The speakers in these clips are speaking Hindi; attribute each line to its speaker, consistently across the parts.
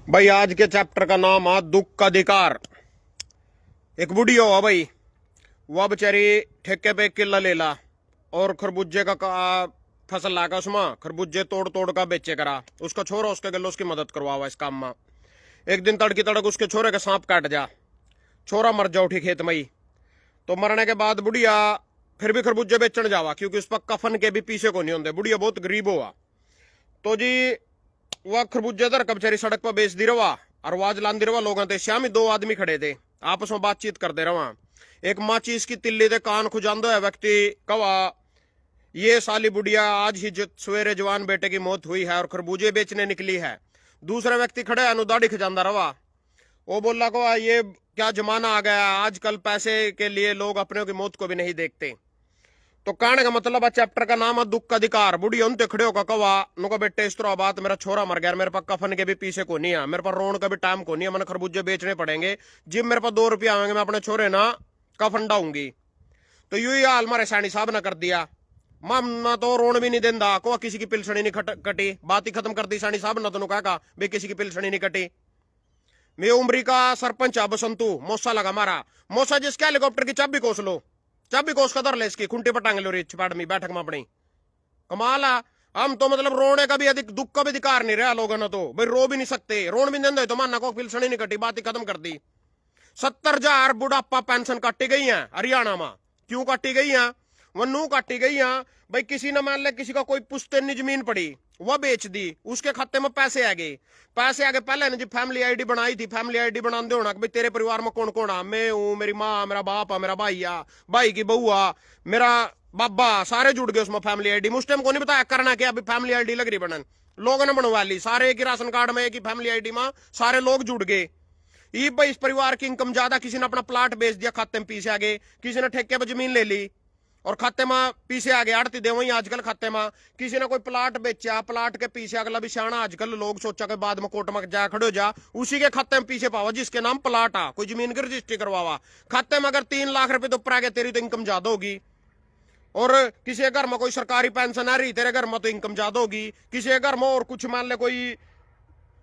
Speaker 1: भाई आज के चैप्टर का नाम है दुख का अधिकार। एक बुढ़ी हो भाई, वह बेचारी ठेके पे एक किला ले ला और खरबूजे का फसल लाकर उसमें खरबूजे तोड़ तोड़ का बेचे करा। उसका छोरा उसके गले उसकी मदद करवावा इस काम में। एक दिन तड़की तड़क उसके छोरे का सांप काट जा, छोरा मर जा उठी खेत में ही। तो मरने के बाद बुढ़िया फिर भी खरबूजे बेचने जावा, क्योंकि उस पर कफन के भी पीछे को नहीं होंगे। बुढ़िया बहुत गरीब हुआ तो जी वह खरबूजे धर का बेचारी सड़क पर बेच दी रवा और आवाज लांदी रवा। लोगों ते श्यामी दो आदमी खड़े थे, आपस में बातचीत करते रवा। एक माचीस की तिल्ली दे कान खुजांदो है व्यक्ति कवा, ये साली बुढ़िया आज ही सवेरे जवान बेटे की मौत हुई है और खरबूजे बेचने निकली है। दूसरा व्यक्ति खड़े अनुदाड़ी खिजांदा रवा। वो बोला को ये क्या जमाना आ गया, आजकल पैसे के लिए लोग अपने की मौत को भी नहीं देखते। तो कहने का मतलब है चैप्टर का नाम है दुख का अधिकार। बुढ़ी उनते खड़े होकर कवा नुका बेटे इस तरह बात, मेरा छोरा मर गया, मेरे पास कफन के भी पीछे को नहीं है, मेरे पास रोन का भी टाइम को नहीं है, मैंने खरबूजे बेचने पड़ेंगे। जिब मेरे पास 2 रुपया आएंगे मैं अपने छोरे ना कफन डाऊंगी। तो यू ही हाल मारे सानी साहब ने कर दिया। मैं तो रोन भी नहीं देंदा को किसी की पिलसनी नहीं कटी, बात ही खत्म कर दी सानी साहब ने। तो कहा भाई किसी की पिलसनी नहीं कटी। मैं उमरी का सरपंच है बसंतु, मोसा लगा मारा मोसा जिसके हेलीकॉप्टर की चाबी कोस लो, चाबी कोस कदर ले इसकी खुंटे पटांगे लो रिच पाड़ में बैठक में अपनी। कमाल है। हम तो मतलब रोने का भी अधिक दुख का भी अधिकार नहीं रहा लोगों ने। तो भाई रो भी नहीं सकते, रोन भी नहीं दे तो मानना को पिलसनी नहीं कटी, बात ही खत्म कर दी। 70,000 बुढ़ापा पेंशन काटी गई है हरियाणा में। क्यों काटी गई है? वह नू काटी गई है भाई किसी ने मान ले किसी का कोई पुश्तैनी जमीन पड़ी वह बेच दी, उसके खाते में पैसे आ गए। पैसे आगे पहले ने जी फैमिली आईडी बनाई थी, फैमिली आईडी बनाते होना भाई तेरे परिवार में कौन कौन आ, मैं हूं, मेरी माँ, मेरा बाप आ, मेरा भाई आ, भाई की बहू आ, मेरा बाबा, सारे जुड़ गए उसमें फैमिली आईडी। उस टाइम को नहीं बताया करना क्या, अभी फैमिली आईडी लग रही बनन, लोगों ने बनवा ली सारे एक ही राशन कार्ड में एक ही फैमिली आईडी में सारे लोग जुड़ गए। ये भाई इस परिवार की इनकम ज्यादा, किसी ने अपना प्लाट बेच दिया खाते में पीछे आ गए, किसी ने ठेके पर जमीन ले ली और खाते में पीछे आ गए आड़ती दे वही आजकल खाते में। किसी ने कोई प्लाट बेचा, प्लाट के पीछे अगला भी सियाणा आजकल लोग सोचा के बाद में कोर्ट में जा खड़े हो जा, उसी के खाते में पीछे पावा जिसके नाम प्लाट आ, कोई जमीन की रजिस्ट्री करवावा। खाते में अगर 3 लाख रुपए तो ऊपर आ गया तेरी तो इनकम ज्यादा होगी। और किसी के घर में कोई सरकारी पेंशन आ रही तेरे घर में तो इनकम ज्यादा होगी। किसी के घर में और कुछ मान ले कोई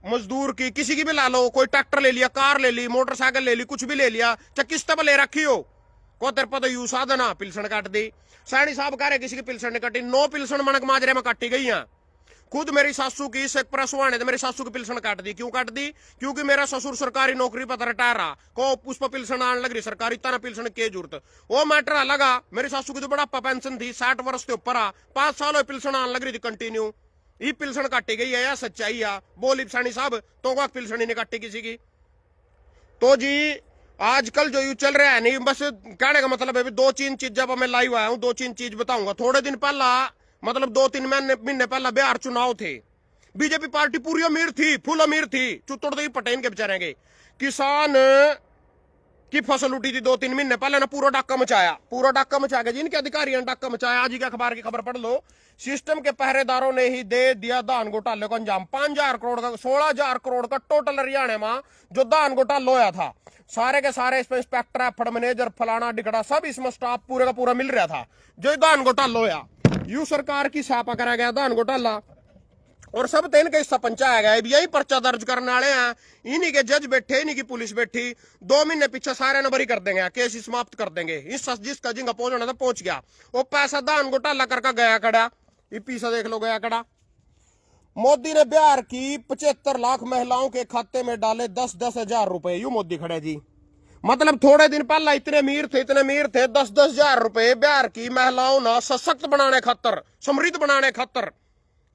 Speaker 1: मजदूर की किसी की भी ला लो, कोई ट्रैक्टर ले लिया, कार ले ली, मोटरसाइकिल ले ली, कुछ भी ले लिया, चाहे किस्त पर ले रखी हो, को तेरे पर तो यू साधन आ पिलसन काट दी। सैनी साहब कह रहे किसी की पिलसन नहीं कटी, 9 पिलसन मनक माजरे में काटी गई हैं। खुद मेरी सासू की से प्रसवाने तो मेरी सासू की पिलसन काट दी। क्यों काट दी? क्योंकि मेरा ससुर सरकारी नौकरी पर रिटायर रहा को उस पर पिलसन आने लग रही सरकारी, तरह पिलसन के जरूरत वो मैटर लगा। मेरी सासू की तो बुढ़ापा पेंशन थी 60 वर्ष के ऊपर आ, 5 साल हो पिलसन आने लग रही थी कंटिन्यू। ये पिलसन काटी गई है या सच्चाई आ? बोली सैनी साहब तो पिलसन ही नहीं काटी किसी की। तो जी आजकल जो यू चल रहा है नहीं, बस कहने का मतलब है 2-3 चीजें मैं लाइव आया हूं, 2-3 चीज बताऊंगा। थोड़े दिन पहला मतलब 2-3 महीने पहला बिहार चुनाव थे, बीजेपी पार्टी पूरी अमीर थी, फुल अमीर थी, चुतड़ तो पटेन के बेचारे के। किसान की फसल उठी थी 2-3 महीने पहले ना, पूरा डाका मचाया, पूरा डाका मचा के जिनके अधिकारी ने डाका मचाया। आज ही के अखबार की खबर पढ़ लो, सिस्टम के पहरेदारों ने ही दे दिया धान घोटाले को अंजाम। 5,000 करोड़ का 16,000 करोड़ का टोटल हरियाणा में जो धान घोटाला होया था, सारे के सारे इसमें इंस्पेक्टर फड़ मैनेजर फलाना डिकड़ा सब इसमें स्टाफ पूरे का पूरा मिल रहा था। जो धान घोटाला होया यू सरकार की छापा करा गया धान घोटाला और सब तेन के हिस्सा पंचाया गया। यही पर्चा दर्ज करने वाले हैं, इन्हीं के जज बैठे, इन्हीं की पुलिस बैठी, 2 महीने पीछे सारे नंबर ही कर देंगे, केस समाप्त कर देंगे। इस जिसका जिनका पहुंचना था पहुंच गया, वो पैसा धान घोटाला करके गया कड़ा, ये पीछा देख लो गया कड़ा। मोदी ने बिहार की 75 लाख महिलाओं के खाते में डाले 10-10 हजार रुपए, यू मोदी खड़े जी। मतलब थोड़े दिन पहले इतने अमीर थे 10-10 हजार रुपए बिहार की महिलाओं ने सशक्त बनाने खातर, समृद्ध बनाने खातर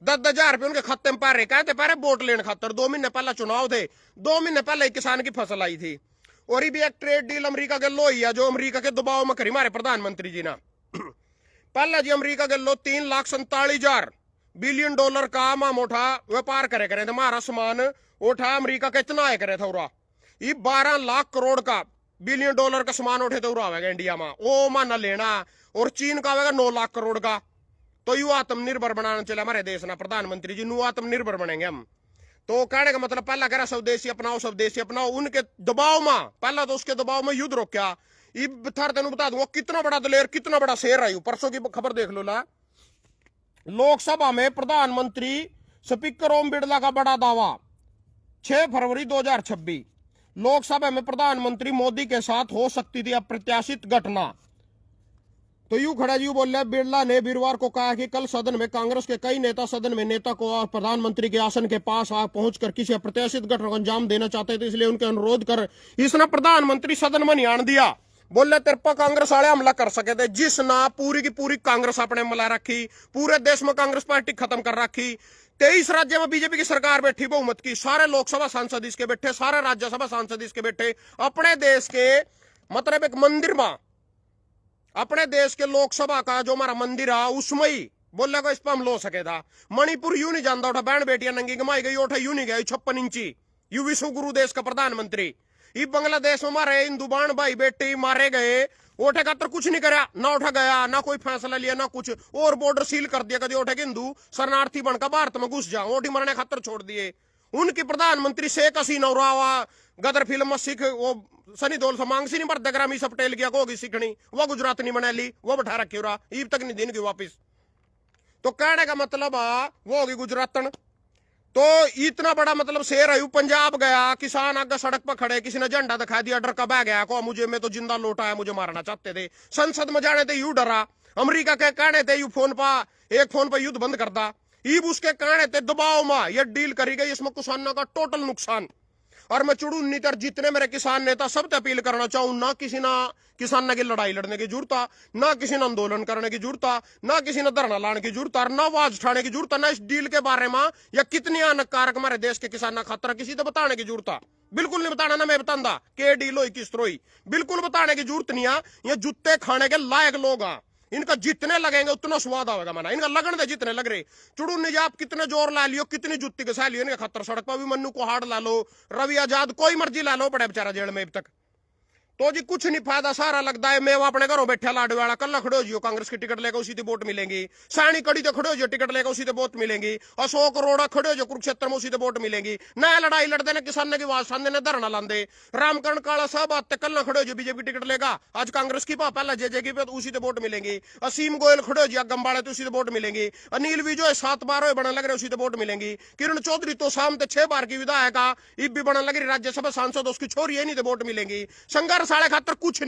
Speaker 1: 10-10 हजार रुपए उनके खाते में पारे कहते पारे वोट लेने खातर। 2 महीने पहले चुनाव थे, 2 महीने पहले किसान की फसल आई थी। और ये भी एक ट्रेड डील अमेरिका के लो ही है जो अमेरिका के दबाव में करी हमारे प्रधानमंत्री जी ना। पहले जी अमेरिका के लो 3,47,000 बिलियन डॉलर का मोटा व्यापार करे थे, हमारा सामान उठा अमेरिका का इतना आए करे था उरा। ये 12 लाख करोड़ का बिलियन डॉलर का सामान उठे तो उरा आवेगा इंडिया में, वो माना लेना। और चीन का आवेगा 9 लाख करोड़ का। तो यू आत्मनिर्भर बनाना चले हमारे देश ना प्रधानमंत्री जी, नू आत्मनिर्भर बनेंगे हम। तो कहने का मतलब पहला कह रहा स्वदेशी अपनाओ, स्वदेशी अपनाओ, उनके दबाव में पहला तो उसके दबाव में युद्ध रोका। थर तेन बता दूंगा कितना बड़ा दलेर, कितना बड़ा शेर आई। परसों की खबर देख लो ला, लोकसभा में प्रधानमंत्री स्पीकर ओम बिरला का बड़ा दावा, 6 फरवरी 2026 लोकसभा में प्रधानमंत्री मोदी के साथ हो सकती थी अप्रत्याशित घटना। तो यूं खड़ा जी बोल रहे बिरला ने वीरवार को कहा कि कल सदन में कांग्रेस के कई नेता सदन में नेता को और प्रधानमंत्री के आसन के पास पहुंचकर किसी अप्रत्याशित घटना को अंजाम देना चाहते थे, इसलिए उनके अनुरोध कर इसने प्रधानमंत्री सदन में नहीं आने दिया। बोले तेरे पर कांग्रेस वाले हमला कर सके थे, जिसना पूरी की पूरी कांग्रेस अपने मिला रखी, पूरे देश में कांग्रेस पार्टी खत्म कर रखी। 23 राज्य में बीजेपी की सरकार बैठी बहुमत की, सारे लोकसभा सांसद इसके बैठे, सारे राज्यसभा सांसद इसके बैठे, अपने देश के मतलब एक मंदिर में, अपने देश के लोकसभा का जो हमारा मंदिर है उसमें ही बोले को इस पर हम लो सके था। मणिपुर यूं नहीं जानता उठा बहन बेटियां नंगी कमाई गई उठा यूं नहीं गया 56 इंची यू विश्व गुरु देश का प्रधानमंत्री। ये बांग्लादेश में मारे हिंदू बाण भाई बेटे मारे गए, ओठे का तो कुछ नहीं करा, ना उठा गया, ना कोई फैसला लिया, ना कुछ, और बॉर्डर सील कर दिया, कभी ओठे के हिंदू शरणार्थी बनकर भारत में घुस जाओ, ओटी मरने खातर छोड़ दिए। उनकी प्रधानमंत्री शेख हसीना और गदर फिल्म में सिख वो सनी देओल मांग सी नहीं भरते ग्रामी सब टेल किया होगी सीखनी, वो गुजरात नहीं बना ली, वो बैठा रखी हो ईब तक नहीं दिन की वापिस। तो कहने का मतलब वो होगी गुजरातन। तो इतना बड़ा मतलब शेर है, पंजाब गया, किसान आगे सड़क पर खड़े, किसी ने झंडा दिखा दिया, डर का बह गया को मुझे, मैं तो जिंदा लौटा है, मुझे मारना चाहते थे। संसद में जाने थे यू डरा, अमेरिका के कहने थे यू फोन पर एक फोन पर युद्ध बंद करता, ईब उसके कहने थे दबाव में ये डील करी गई, इसमें किसानों का टोटल नुकसान। और मैं चुड़ूनी तर जितने मेरे किसान नेता सब अपील करना चाहूं, ना किसी ना किसान की लड़ाई लड़ने की जरूरत, ना किसी ने आंदोलन करने की जरूरत, ना किसी ने धरना लाने की जरूरत, ना आवाज उठाने की जरूरत, ना इस डील के बारे में या कितनी हानिकारक हमारे देश के किसान खातर किसी तो बताने की जरूरत बिल्कुल नहीं बताना। ना मैं बताऊंगा के डील हुई किस तरह हुई, बिल्कुल बताने की जरूरत नहीं है। ये जूते खाने के लायक लोग हैं, इनका जितने लगेंगे उतना स्वाद आएगा माना, इनका लगन दे जितने लग रहे। चुड़ू नहीं आप कितने जोर ला लियो, कितनी जुत्ती के सह लियो, इनके खतर सड़क पर भी मन्नू को हाड़ ला लो, रवि आजाद कोई मर्जी ला लो, पड़े बेचारा जेल में अब तक। तो जी कुछ नहीं फायदा, सारा लगता है मैं अपने घरों बैठा लाडू वाला, कल खड़े हो जियो कांग्रेस की टिकट लेकर उसी से वोट मिलेंगी, सानी कड़ी तो खड़े हो जियो टिकट लेकर उसी से वोट मिलेंगी, अशोक अरोड़ा खड़े हो जो कुरुक्षेत्र में उसी से वोट मिलेंगी। नया लड़ाई लड़ते ने किसान की आवाज सामने ने धरना लाते, रामकरण काला साहब आते कल खड़े हो जो बीजेपी टिकट लेगा, आज कांग्रेस की पहला जे की पे तो उसी से वोट मिलेंगी। असीम गोयल खड़े हो जी गंबाड़े तो उसी से वोट मिलेंगी। अनिल विजय 7 बार बना लग रहे उसी से वोट मिलेंगी। किरण चौधरी तो शाम 6 बार की विधायक इब भी बना लग रही राज्यसभा सांसद, उसकी छोरी है नहीं तो वोट मिलेंगी। संघर्ष साढ़े खातर कुछ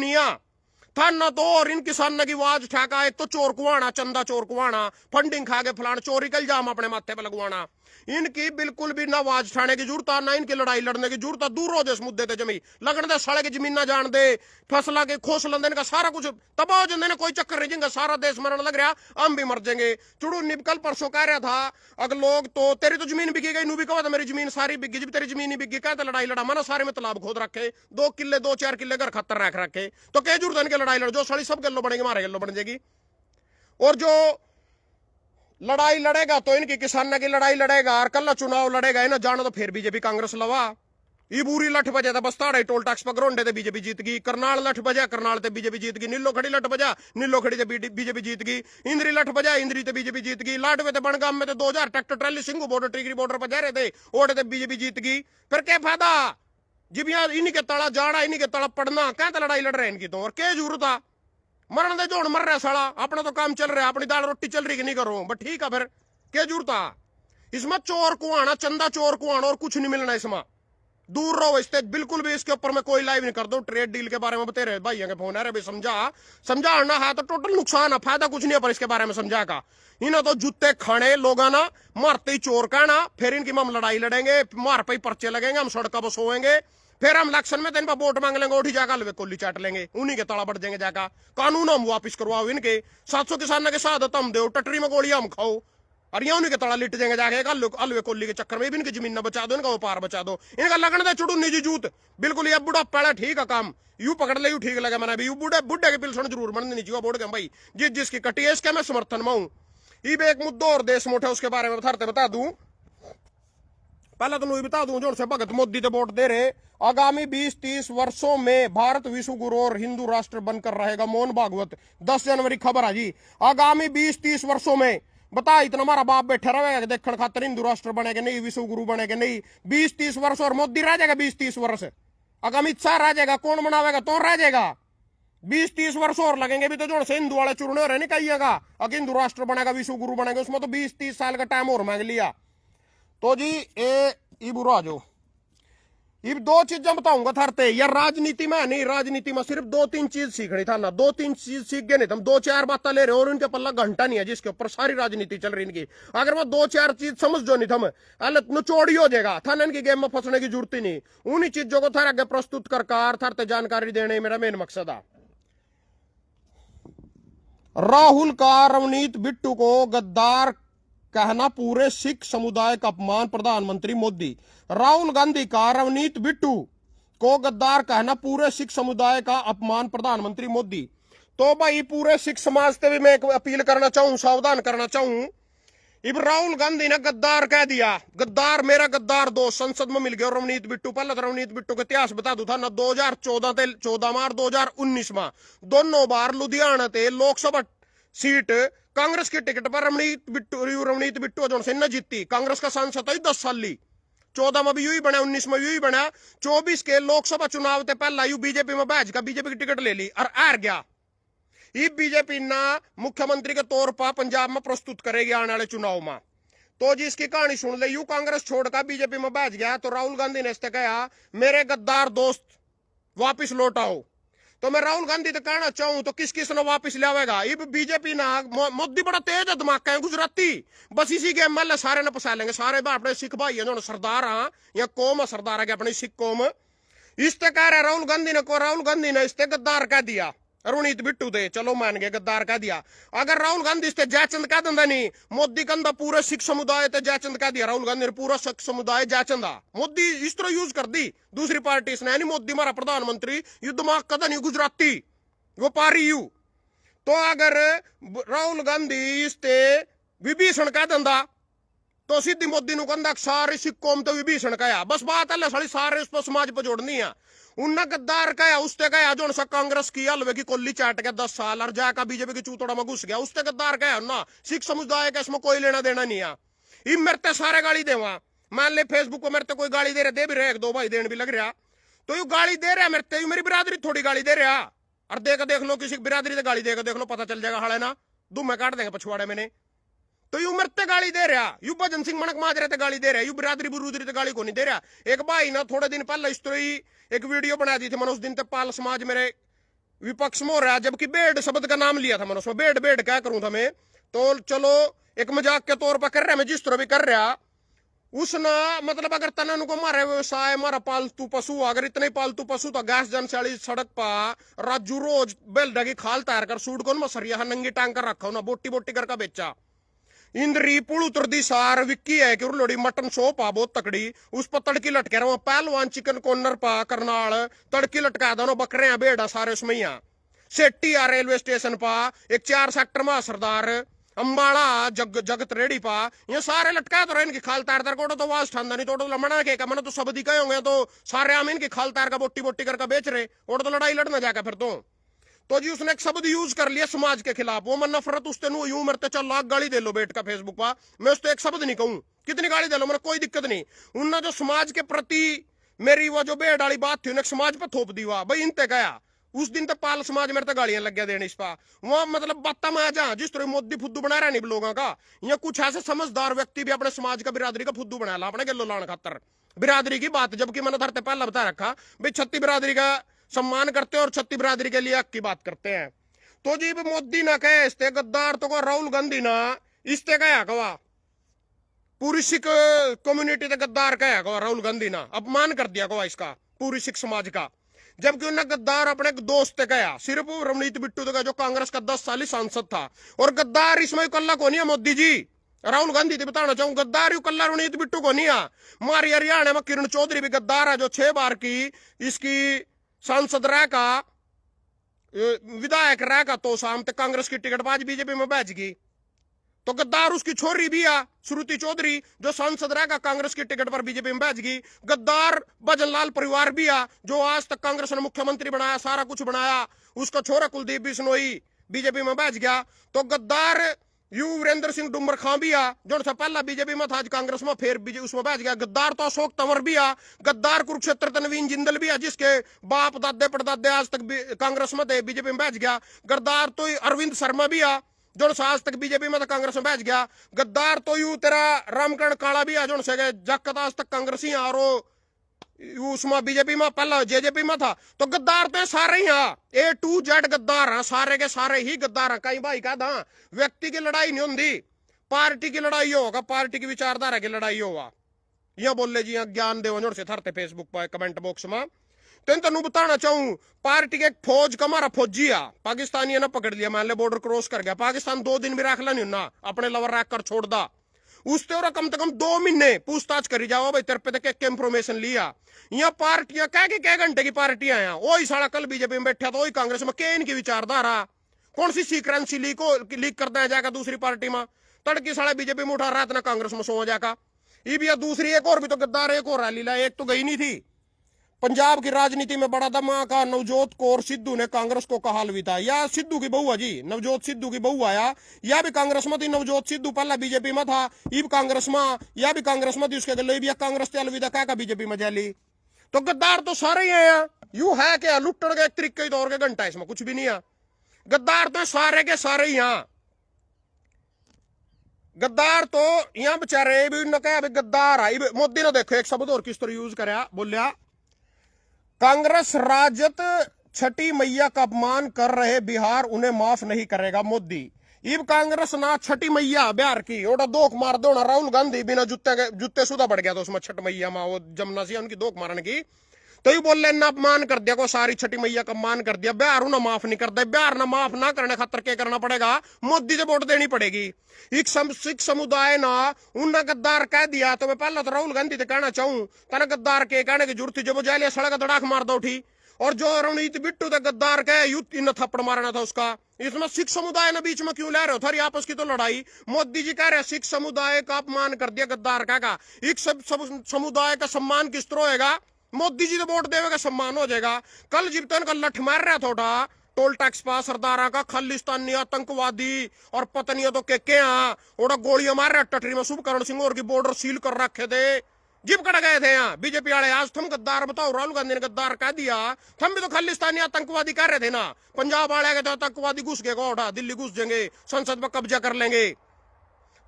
Speaker 1: था ना तो, और इन किसान की आवाज ठाका, एक तो चोर कुआना, चंदा चोर कुआना, फंडिंग खा के फलान चोरी का इल्जाम अपने माथे पे लगवाना, इनकी बिल्कुल भी ना आवाज उठाने की जरूरत है, ना इनकी लड़ाई लड़ने की जरूरत है। दूर हो दे इस मुद्दे ते जमी लगन दे, साले की जमीन ना जान दे, फसला के खोस लेंदे, इनका सारा कुछ तबाह हो जाते, कोई चक्कर नहीं जिंगा, सारा देश मरने लग रहा, हम भी मर जाएंगे। चुड़ू निकल परसों कह रहा था अगर लोग तो तेरी तो जमीन बिकी गई, नू भी कहा था मेरी जमीन सारी बिकी, जब तेरी जमीन नहीं बिकी कहते लड़ाई लड़ा, माना सारे में तालाब खोद रखे, 2 किले 2-4 किले घर खतर रख रखे, तो क्या जरूरत है इनके लड़ाई लड़, जो साड़ी सब गल्लो बनेगी, मारे गल्लो बन जाएगी। और जो लड़ाई लड़ेगा तो इनकी किसान की लड़ाई लड़ेगा, और कल चुनाव लड़ेगा ना जाना तो फिर बीजेपी कांग्रेस लवा। ये बुरी लठ बजा था, बस्ताड़े टोल टैक्स पकड़ोंडे थे बीजेपी जीत गई, करनाल लठ बजा करनाल ते बीजेपी जीत गई, नीलो खड़ी लठ बजा नीलो खड़ी ते बीजेपी जीत गई, इंद्री लठ बजा इंद्री ते बीजेपी जीत गई, लाडवे ते बनगाम में 2000 tractor trolley Singhu border Tigray border पर जा रहे थे, ओडे ते बीजेपी जीत गई। फिर क्या फायदा जब यार इन्हीं के तड़ा जाना, इन्हीं के तड़ा पड़ना, कहते लड़ाई लड़ रहे हैं इनकी तो, और क्या जरूरत है मरण दे, जोड़ मर रहा है साला, अपना तो काम चल रहा है, अपनी दाल रोटी चल रही कि नहीं करो, बट ठीक है, फिर क्या जरूरत है इसमें चोर को आना, चंदा चोर को आना, और कुछ नहीं मिलना इसमें, दूर रहो इससे बिल्कुल भी। इसके ऊपर मैं कोई लाइव नहीं कर दो, ट्रेड डील के बारे में बता रहे भाई के फोन आ रहे भाई, समझाना है तो टोटल नुकसान है, फायदा कुछ नहीं है, पर इसके बारे में समझा का इन्हें तो जूते खाने लोग ना, मारते ही चोर कहना, फिर इनकी हम लड़ाई लड़ेंगे, मार पे ही पर्चे लगेंगे, हम सड़क पर सोएंगे, फिर हम इलेक्शन में दिन पर वोट मांग लेंगे, उठी जाकर हलवे कोली चाट लेंगे, उन्हीं के तड़ा बढ़ जाएंगे जाकर, कानून हम वापिस करवाओ इनके, 700 किसानों के साथ हम दो, टटरी में गोलियां हम खाओ, और ये उन्हीं के तड़ा लिट जाएंगे जाके हलवे कोली के चक्कर में भी इनकी जमीन न बचा दो, इनका व्यापार बचा दो, इनका लगन दे चुड़ू निजी जूत बिल्कुल। ये बुढ़ा पड़ा ठीक है काम, यू पकड़ ले यू ठीक लगे मैंने, यू बुढ़े के पिलसन जरूर मन नहीं चाहिए बोल गए भाई, जिसकी कटी है इसके मैं समर्थन में हूं। ये एक मुद्दा और देश मोटे उसके बारे में बता दूं, पहले तो बता दूं जो से भगत मोदी तो वोट दे रहे, आगामी 20-30 वर्षों में भारत विश्व गुरु और हिंदू राष्ट्र बनकर रहेगा, मोहन भागवत 10 जनवरी खबर है जी। आगामी 20-30 वर्षों में बता, इतना हमारा बाप बैठा रहेगा देखने खातर हिंदू राष्ट्र बनेगा नहीं, विश्व गुरु बनेगा नहीं, 20-30 वर्ष और मोदी रह जाएगा 20-30 वर्ष, अमित शाह रह जाएगा, कौन बनावेगा तो रह जाएगा, 20-30 वर्ष और लगेंगे भी तो जो से हिंदू वाले चुरने रहे नहीं कहिएगा, अगर हिंदू राष्ट्र बनेगा विश्व गुरु बनेगा, उसमें तो 20-30 साल का टाइम और मांग लिया। तो जी ए बुरा जो ये दो चीजें बताऊंगा थारते यार, राजनीति में नहीं, राजनीति में सिर्फ 2-3 चीज सीखनी था ना, 2-3 चीज सीख गए नहीं तुम, 2-4 बातें ले रहे हो और उनके पल्ला घंटा नहीं है जिसके ऊपर सारी राजनीति चल रही इनकी। अगर वो 2-4 चीज समझ जो नहीं थम चोड़ी हो जाएगा था, इनकी गेम में फंसने की जरूरत ही नहीं। उन्हीं चीजों को थार आगे प्रस्तुत कर थारते जानकारी देने मेरा मेन मकसद है। राहुल का रवनीत बिट्टू को गद्दार कहना पूरे सिख समुदाय का अपमान, प्रधानमंत्री मोदी। राहुल गांधी का रवनीत बिट्टू को गद्दार कहना पूरे सिख समुदाय का अपमान, प्रधानमंत्री मोदी। तो भाई पूरे सिख समाज से भी मैं एक अपील करना चाहूं, सावधान करना चाहूं। इब राहुल गांधी ने गद्दार कह दिया, गद्दार मेरा गद्दार दोस्त संसद में मिल गया रवनीत बिट्टू। पहले तो रवनीत बिट्टू का इतिहास बता दू था ना, 2014 में और 2019 में दोनों बार लुधियाना थे लोकसभा सीट कांग्रेस की टिकट पर रवनीत बिट्टू जो से न जीती। कांग्रेस का सांसद है 10 साल ली, 14 में भी यू ही बना, 19 में यू ही बना, 24 के लोकसभा चुनाव से पहला यू बीजेपी में बैठ का बीजेपी की टिकट ले ली और हार गया। ये बीजेपी ना मुख्यमंत्री के तौर पर पंजाब में प्रस्तुत करेगी आने वाले चुनाव में। तो जिसकी कहानी सुन ले, यू कांग्रेस छोड़कर बीजेपी में बैठ गया। तो राहुल गांधी ने इससे कहा मेरे गद्दार दोस्त वापिस लौट आओ। तो मैं राहुल गांधी तो कहना चाहूं तो किस किस ने वापिस लावेगा। ये बीजेपी ना मोदी बड़ा तेज है दिमाग का है, गुजराती बस इसी गेम में सारे ने फंसा लेंगे। सारे अपने सिख भाई है जो सरदार हाँ या कौम है सरदार है अपनी सिख कौम। इससे कह रहे राहुल गांधी ने इससे गद्दार कह दिया रवनीत बिट्टू दे, चलो मान गए गद्दार कह दिया। अगर राहुल गांधी इससे जयचंद कह दिंदा नहीं, मोदी कहता पूरे सिख समुदाय ते जयचंद कह दिया, राहुल गांधी ने पूरा सिख समुदाय जयचंद आ। मोदी इस तरह यूज कर दी दूसरी पार्टी इसने, यानी मोदी हमारा प्रधानमंत्री, यू दिमाग कदा नहीं गुजराती वो पारी यू। तो अगर राहुल गांधी इससे विभीषण कह दिंदा तो सीधी मोदी नु कहता सारे सिख कौम तो विभीषण कहा। बस बात है सारी सारे उस पर समाज पर जोड़नी है। उन्ना गद्दार कहा उससे कहा जो सा कांग्रेस की हलवे की कोल्ली चाट के 10 साल और जाकर बीजेपी की चूतोड़ा में घुस गया, उससे गद्दार कहा ना। सिख समुदाय का इसमें कोई लेना देना नहीं है। ये मेरे सारे गाली देवा, मान ले फेसबुक पर मेरे कोई गाली दे रहे, दे भी रहे, 1-2 भाई देने भी लग रहा, तो यू गाली दे रहा मेरे, मेरी बिरादरी थोड़ी गाली दे रहा। और देख लो किसी बिरादरी से गाली देगा, देख लो पता चल जाएगा हाले ना, दुम्मे काट देंगे पछुआड़े मैंने। तो यू मरते गाली दे रहा, यू भजन सिंह मनक माजरे ते गाली दे रहा, यू बिरादरी बुरूदरी ते गाली को नहीं दे रहा। एक भाई ना थोड़े दिन पहले इस तरह एक वीडियो बना दी थी मैंने, उस दिन तक पाल समाज मेरे विपक्ष में हो रहा, जबकि बेड शब्द का नाम लिया था मैंने, उसमें बेड बेड क्या करूं था मैं। तो चलो एक मजाक के तौर पर कर रहा, मैं जिस तरह भी कर रहा उसना मतलब अगर तनन को मारे व्यवसाय मारा पालतू पशु, अगर इतने पालतू पशु तो गैस जनशाली सड़क पर राजू रोज बेल ढगी खाल तैयार कर सूट को मसरिया नंगी टांग कर रखा ना, बोटी बोटी करके बेचा। इंद्री पुल उतरदी सार विक्की है कि लोड़ी मटन शॉप आ बहुत तकड़ी, उस पर तड़की लटके रहा, पहलवान चिकन कॉर्नर पा करनाल तड़की लटका दोनों बकरे बेड़ा सारे उसमें ही सेट्टी आ रेलवे स्टेशन पा एक 4 सेक्टर में सरदार अंबाड़ा जगत रेडी पा, ये सारे लटका तो रहे इनकी खाल तार तार को तो वास ठंडा नहीं तो लमना के मैंने तो सब दिखाए होंगे, तो सारे आम इनकी खाल तार का बोटी बोटी करके बेच रहे और तो लड़ाई लड़ना जाकर फिर तो जी उसने एक शब्द यूज कर लिया समाज के खिलाफ, वो मैं नफरत उससे नु यूं मरते चल लाख गाली दे लो बैठ का फेसबुक पर, मैं उससे एक शब्द नहीं कहूं, कितनी गाली दे लो मेरे कोई दिक्कत नहीं। उनने जो समाज के प्रति मेरी वो जो बेड वाली बात थी उन्हें समाज पर थोप दी, वाह भाई इनते गया उस दिन तक पाल समाज मेरे तक गालियां लग गया देने इस पर। वहां मतलब बात में आ जा जिस तरह मोदी फुद्दू बना रहा नहीं लोगों का, या कुछ ऐसे समझदार व्यक्ति भी अपने समाज का बिरादरी का फुद्दू बना ला अपने गलो लाने खातर बिरादरी की बात, जबकि मैंने धरते पहला बता रखा भाई छत्ती बिरादरी का सम्मान करते हैं और छत्ती बिरादरी के लिए हक की बात करते हैं। तो जी मोदी ना कहे इसते गद्दार तो को राहुल गांधी ना इसते कहा कवा पूरी सिख कम्युनिटी ते गद्दार कहा कवा राहुल गांधी ना अपमान कर दिया कवा इसका पूरी सिख समाज का, जबकि उन्हें गद्दार अपने दोस्त कहा सिर्फ रवनीत बिट्टू का जो कांग्रेस का 10 साली सांसद था। और गद्दार इसमें कल्ला को नहीं है मोदी जी, राहुल गांधी से बताना चाहूं गद्दार यू कल्ला रवनीत बिट्टू को नहीं है, हमारी हरियाणा में किरण चौधरी भी गद्दार है जो 6 बार की इसकी सांसद रह का विधायक रह का तो शाम तक कांग्रेस की टिकट आज बीजेपी में बैठ गई। तो गद्दार उसकी छोरी भी आ श्रुति चौधरी जो सांसद रहेगा कांग्रेस की टिकट पर बीजेपी में बैठ गई। गद्दार भजनलाल परिवार भी आ जो आज तक कांग्रेस ने मुख्यमंत्री बनाया सारा कुछ बनाया, उसका छोरा कुलदीप बिश्नोई बीजेपी में बैठ गया। तो गद्दार यू वीरेंद्र सिंह डुमर खां भी आ जो पहला बीजेपी में था आज कांग्रेस में फिर उसमें बैठ गया। गद्दार तो अशोक तंवर भी आ, गद्दार कुरुक्षेत्र तनवीन जिंदल भी आ जिसके बाप दादे परदादे आज तक कांग्रेस में थे बीजेपी में बैठ गया। गद्दार तो अरविंद शर्मा भी आ जो आज तक बीजेपी में था कांग्रेस में बैठ गया। गद्दार तो यू तेरा रामकरण काला भी आ जो जगत आज तक कांग्रेस ही और उसमें बीजेपी में पहला जेजेपी में था। तो गद्दार तो सारे ही A to Z गद्दार हैं, सारे के सारे ही गद्दार हैं। कहीं भाई कहता व्यक्ति की लड़ाई नहीं होती, पार्टी की लड़ाई होगा, पार्टी की विचारधारा की लड़ाई होगा। यह बोल ले जी, यहाँ ज्ञान देवनोर से थरते फेसबुक पर कमेंट बॉक्स में। तो इन तेन बताना चाहूं, पार्टी के एक फौज का हमारा फौजी आ पाकिस्तानी ने पकड़ लिया, मान ले बॉर्डर क्रॉस कर गया, पाकिस्तान 2 दिन भी रखला नहीं ना, अपने लवर रख कर छोड़ दा। उसते और कम से कम 2 महीने पूछताछ करी जाओ भाई तेरे पे तो क्या इंफॉर्मेशन लिया। यहाँ पार्टियां क्या घंटे की पार्टियां हैं, वही साला कल बीजेपी में बैठा था, वही कांग्रेस में के इनकी विचारधारा कौन सी सीक्रेंसी लीक करता है जाकर दूसरी पार्टी में, तड़की साला बीजेपी में उठा रहा था ना कांग्रेस में सो जाकर। ये भी दूसरी एक और भी तो गद्दार एक और लीला, एक तो गई नहीं थी। पंजाब की राजनीति में बड़ा धमाका, नवजोत कौर सिद्धू ने कांग्रेस को कहा अलविदा। या सिद्धू की बहू है जी, नवजोत सिद्धू की बहू आया, या भी कांग्रेस में थी। नवजोत सिद्धू पहला बीजेपी में था, ये भी कांग्रेस में, या भी कांग्रेस में थी, उसके गले भी कांग्रेस से अलविदा क्या बीजेपी में जाली। तो गद्दार तो सारे ही है, यू है क्या लुट्टन का एक तरीके ही दौर के घंटा, इसमें कुछ भी नहीं है। गद्दार तो सारे के सारे ही हैं। गद्दार तो यहाँ बेचारे भी न कहा गद्दार आई। मोदी ने देखो एक शब्द और किस तरह यूज कराया, बोलिया कांग्रेस राजद छठी मैया का अपमान कर रहे, बिहार उन्हें माफ नहीं करेगा मोदी। इब कांग्रेस ना छठी मैया बिहार की ओटा दोख मार दो ना, राहुल गांधी बिना जुत्ते सुधा बढ़ गया तो उसमें छठ मैया माँ वो जमुना सी उनकी दोख मारने की, तो ये बोल ना अपमान कर दिया को, सारी छठी मैया का अपमान कर दिया। बिहार उन्हें माफ नहीं करता, बिहार ना माफ ना करने खातर क्या करना पड़ेगा, मोदी से वोट देनी पड़ेगी। एक सिख समुदाय ना उन्हें गद्दार कह दिया, तो मैं पहले तो राहुल गांधी से कहना चाहूं, तना गद्दार के कहने की जरूरत थी, जब वो जालिया सड़क धड़ाक मार दो उठी। और जो रणनीत बिट्टू तो गद्दार कहे युद्ध इन थप्पड़ मारना था उसका, इसमें सिख समुदाय ने बीच में क्यों ले रहे हो, थारी आपस की तो लड़ाई। मोदी जी कह रहे सिख समुदाय का अपमान कर दिया गद्दार का, एक समुदाय का सम्मान किस तरह होगा, मोदी जी तो वोट देवेगा सम्मान हो जाएगा। कल जिब्तन का लठ मार रहा था टोल टैक्स पास सरदारा का, खालिस्तानी आतंकवादी और पत्नियों तो के ओड़ा गोलियां मार रहा टटरी में, शुभकरण सिंह और की बॉर्डर सील कर रखे थे, जिप कट गए थे यहाँ बीजेपी वाले। आज तुम गद्दार बताओ, राहुल गांधी ने गद्दार कह दिया, हम भी तो खालिस्तानी आतंकवादी कर रहे थे ना। पंजाब वाले गए तो आतंकवादी घुस गए गोठा, दिल्ली घुस जाएंगे, संसद में कब्जा कर लेंगे।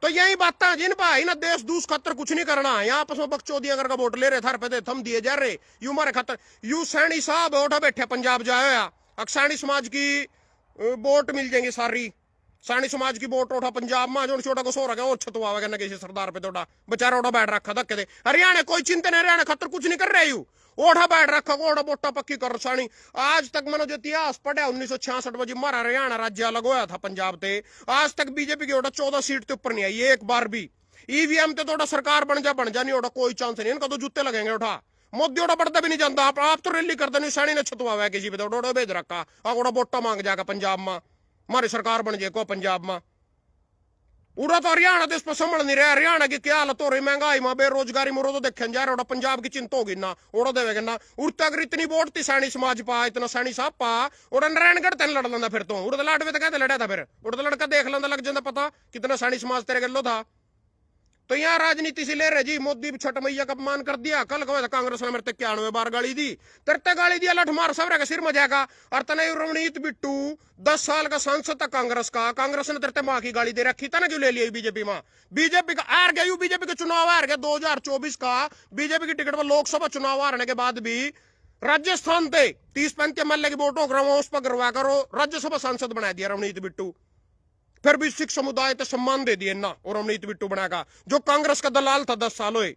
Speaker 1: तो यही बात जिन भाई ना देश दूस खतर कुछ नहीं करना, यहाँ आपस में बकचोदी अगर का वोट ले रहे थार पे थम दिए जा रहे, यू मारे खतर। यू सैनी साहब उठा बैठे पंजाब जाए, अक्सानी समाज की वोट मिल जाएंगी सारी, सानी समाज की वोट उठा पंजाब में, जो छोटा को सो रखा और छतवा ना किसी सरदार पे तोड़ा बेचारा उठा बैठ रखा धक्के दे। हरियाणा कोई चिंता नहीं, हरियाणा खतर कुछ नहीं कर रहे यू, ओढ़ा बैठ रखा ओढ़ा वोटा पक्की कर सानी। आज तक मैंने जो इतिहास पढ़ा 1966 में हमारा हरियाणा राज्य अलग होया था पंजाब से, आज तक बीजेपी की ओटा 14 सीट के ऊपर नहीं आई एक बार भी। ईवीएम ते तो सरकार बन जा नहीं, ओटा कोई चांस नहीं, इनका तो जूते लगेंगे उठा। मोदी ओटा बढ़ता भी नहीं जानता, आप तो रैली करते नहीं, सानी ने छतवा हुआ किसी पे तो भेज रखा, ओटा वोटा मांग जाएगा पंजाब में, हमारी सरकार बन जाए को पंजाब में। उड़ा तो हरियाणा देश पर संभल नहीं रहा, हरियाणा की क्या हालत हो रही, महंगाई में बेरोजगारी में तो देखे जा रहा, पंजाब की चिंता होगी ना, ओड़ा देवेगा ना। उड़ता अगर इतनी वोट थी सैनी समाज पा, इतना सैनी साहब पा, उड़ा नारायणगढ़ तेन लड़ लेंदा फिर तो, उड़ा लाडवे तो कहते लड़ा था, फिर उड़ा लड़का देख लेंदा लग जाता पता कितना सैनी समाज तेरे गलो था। तो यहाँ राजनीति से ले रहे जी, मोदी छठ मैया का अपमान कर दिया, कल कहा कांग्रेस ने मेरे 91 बार गाली दी, तेरते गाली दिया लठ मार सब का सिर में जाएगा। और तने रवनीत बिट्टू 10 साल का सांसद था कांग्रेस का, कांग्रेस ने तेरते माँ की गाली दे रखी था ना, क्यों ले लिया बीजेपी में। बीजेपी का हार गया, बीजेपी के चुनाव हार गया 2024 का, बीजेपी की टिकट पर लोकसभा चुनाव हारने के बाद भी राजस्थान से 30-35 MLA की वोटों करवा, उस पर करवा करो राज्यसभा सांसद बना दिया रवनीत बिट्टू। फिर भी सिख समुदाय तो सम्मान दे दिए ना, और रवनीत बिट्टू बनाएगा जो कांग्रेस का दलाल था 10 साल हुए।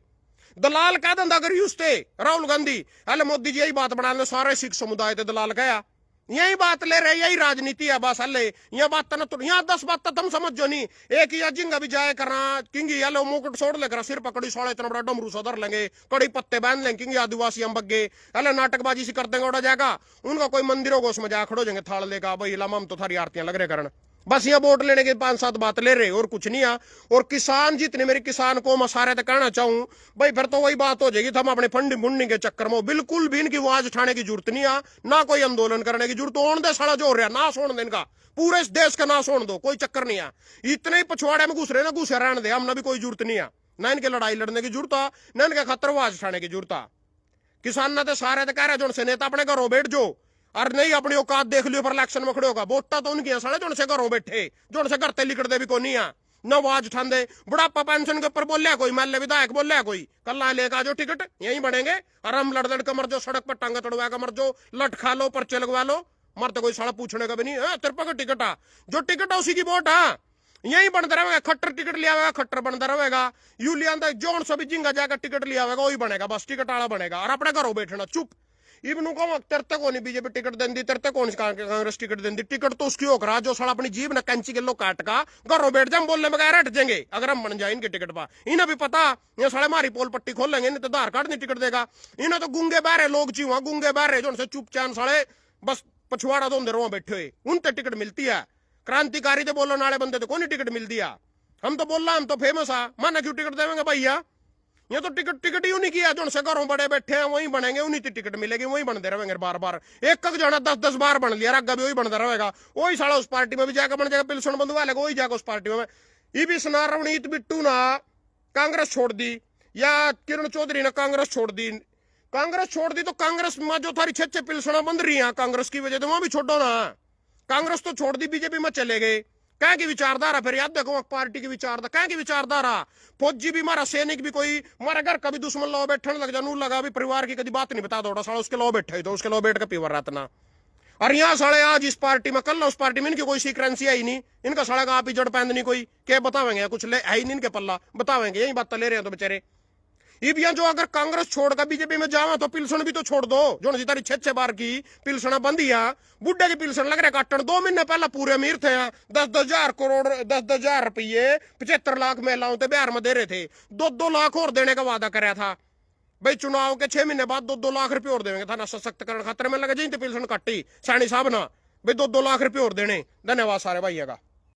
Speaker 1: दलाल कह दंदा अगर यूज थे राहुल गांधी, अरे मोदी जी यही बात बना ले, सारे सिख समुदाय थे दलाल गया, यही बात ले रहे, यही राजनीति है बस। अल्ले यह बात ना तो यहाँ 10 बात तुम समझो नहीं, एक ही जिंगा भी जाए करना किंगी अलो मुकुट छोड़ ले सिर पकड़ी सोड़े इतना बड़ा डमरू सदर लेंगे, कड़ी पत्ते बांध लेंगे, किंगी आदिवासी हम बग्गे अल्ले नाटकबाजी से कर देंगे, उड़ा जाएगा उनका कोई मंदिरों को उसमें जा खड़ो जाएंगे, थाल लेगा भाई लाम हम तो थारी आरतियां लग रहे करन, बस यहाँ वोट लेने के 5-7 बात ले रहे और कुछ नहीं है। और किसान जितने मेरे किसान को मैं सारे तक कहना चाहूं भाई, फिर तो वही बात हो जाएगी, हम अपने फंडिंग फुंडिंग के चक्कर में बिल्कुल भी इनकी आवाज उठाने की जरूरत नहीं है, ना कोई आंदोलन करने की जरूरत। होने दे साला जो हो रहा ना सोन दे इनका, पूरे इस देश का ना सोन दो, कोई चक्कर नहीं है। इतने ही पछवाड़े में घुस रहे ना, घुसे रहने दे, हमने भी कोई जरूरत नहीं है, ना इनके लड़ाई लड़ने की जरूरत है, ना इनके खतर आवाज उठाने की जरूरत है। किसान ने तो सारे तो कह रहे जो से नेता अपने घरों बैठ जो, और नहीं अपनी औकात देख लियो पर इलेक्शन में खड़े होगा, वोटा तो उनकी साले जो से घरों बैठे, जो से घर ते लिकड़ते भी को नहीं है, न आवाज ठांदे। बुढ़ापा पेंशन के ऊपर बोलिया कोई, महल्ले विधायक बोलिया कोई, कल लेकर आ जाओ टिकट, यहीं बढ़ेंगे और हम लड़ लड़ कर मर जाओ, सड़क पर टांगा तोड़वा कर मर जाओ, लट खा लो, पर्चे लगवा लो, मर तो कोई साला पूछने का भी नहीं है। तेरे पर टिकट आ, जो टिकट है उसी की वोट है, यही बनता रहेगा। खट्टर टिकट लिया हुआ खट्टर बनता रहेगा, यू लिया जोन सभी जिंगा जाकर टिकट लिया हुआ वही बनेगा, बस टिकट वाला बनेगा और अपने घरों बैठना चुप। इबनू को तेरे को नहीं बीजेपी टिकट देंदी, तेरे कौन कांग्रेस टिकट देंदी, टिकट तो उसकी होकर जो साला अपनी जीभ न कैंची किलो काट का घरों बैठ जाए, बोलने में हट जाएंगे अगर हम बन जाए इनके टिकट पा। इन्हें भी पता ये साले हमारी पोल पट्टी खोल लेंगे, इन्हें तो आधार कार्ड नहीं टिकट देगा। इन्हें तो गूंगे बहरे लोग ची वहां, गूंगे बहरे जो उनसे चुपचाप साले बस पछवाड़ा धोंदे रहो बैठे हुए, उनते टिकट मिलती है। क्रांतिकारी तो बोलो नाले बंदे तो कौन टिकट मिलती है। हम तो बोल रहा हम तो फेमस है, माना क्यों टिकट देवेंगे भैया। ये तो टिकट ही नहीं किया, जो उनसे घरों बड़े बैठे हैं वही बनेंगे, उन्हीं की टिकट मिलेगी, वही बनते रहेंगे बार बार। एक जाना 10-10 बार बन लिया, आगे भी वही बनता रहेगा, वही साला उस पार्टी में भी जाकर बन जाएगा, पिलसन बंधवा लेगा वही जाकर उस पार्टी में। ये भी सुना रवनीत बिट्टू ना कांग्रेस छोड़ दी या किरण चौधरी ने कांग्रेस छोड़ दी, कांग्रेस छोड़ दी तो कांग्रेस में जो थारी 6 पिलसना बंद रही है कांग्रेस की वजह से, वहां भी छोड़ो ना। कांग्रेस तो छोड़ दी, बीजेपी में चले गए, कह की विचारधारा फिर याद देखो पार्टी की विचारधारा, कह की विचारधारा। फौजी भी हमारा सैनिक भी कोई हमारे घर कभी दुश्मन लो बैठने लग जानू लगा भी परिवार की कभी बात नहीं बता दो साला, उसके लो बैठे तो उसके लो बैठ कर पीवर रहना। और यहाँ साले आज इस पार्टी में कल उस पार्टी में इनकी कोई सीक्रेंसी आई नहीं, इनका साला का आप ही जड़ पैंद नहीं कोई क्या बतावेंगे, कुछ ले है ही नहीं इनके पल्ला बतावेंगे, यही बात ले रहे हैं तो बेचारे। ये जो अगर कांग्रेस छोड़कर बीजेपी में जावा तो पिलसन भी तो छोड़ दो, जो तारी 6 बार की पिलसना बंदिया, बुढ़े की पिलसन लग रहा काटन। 2 महीने पहले पूरे अमीर थे, 10,000 करोड़ 10,000 रुपये 75 लाख महिलाओं से बिहार में दे रहे थे, 2-2 लाख और देने का वादा कराया था भाई। चुनाव के 6 महीने बाद 2-2 लाख रुपये और देंगे था ना, सशक्तिकरण खतरे में लगे जी पिलसन कट्टी सानी साहब ना भाई, 2-2 लाख रुपये और देने। धन्यवाद सारे भाइयों का।